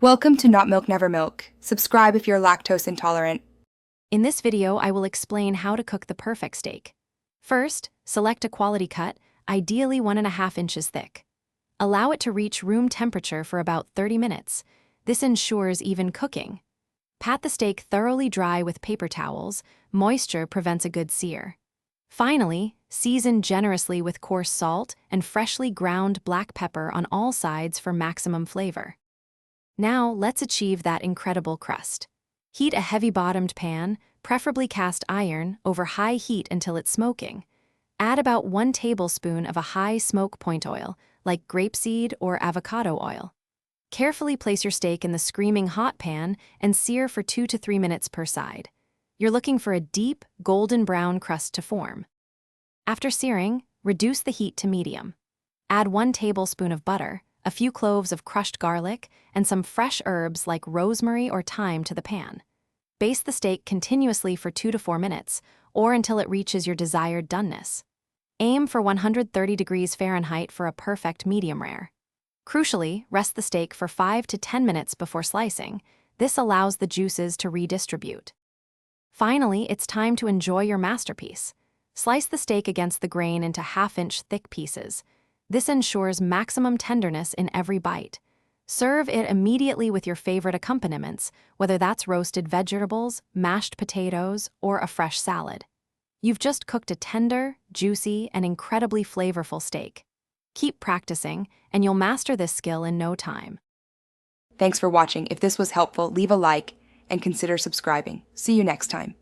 Welcome to Not Milk Never Milk. Subscribe if you're lactose intolerant. In this video, I will explain how to cook the perfect steak. First, select a quality cut, ideally 1.5 inches thick. Allow it to reach room temperature for about 30 minutes. This ensures even cooking. Pat the steak thoroughly dry with paper towels. Moisture prevents a good sear. Finally, season generously with coarse salt and freshly ground black pepper on all sides for maximum flavor. Now, let's achieve that incredible crust. Heat a heavy-bottomed pan, preferably cast iron, over high heat until it's smoking. Add about 1 tablespoon of a high smoke point oil, like grapeseed or avocado oil. Carefully place your steak in the screaming hot pan and sear for 2 to 3 minutes per side. You're looking for a deep, golden brown crust to form. After searing, reduce the heat to medium. Add 1 tablespoon of butter, a few cloves of crushed garlic, and some fresh herbs like rosemary or thyme to the pan. Baste the steak continuously for 2 to 4 minutes, or until it reaches your desired doneness. Aim for 130 degrees Fahrenheit for a perfect medium rare. Crucially, rest the steak for 5 to 10 minutes before slicing. This allows the juices to redistribute. Finally, it's time to enjoy your masterpiece. Slice the steak against the grain into 1/2-inch thick pieces. This ensures maximum tenderness in every bite. Serve it immediately with your favorite accompaniments, whether that's roasted vegetables, mashed potatoes, or a fresh salad. You've just cooked a tender, juicy, and incredibly flavorful steak. Keep practicing, and you'll master this skill in no time. Thanks for watching. If this was helpful, leave a like and consider subscribing. See you next time.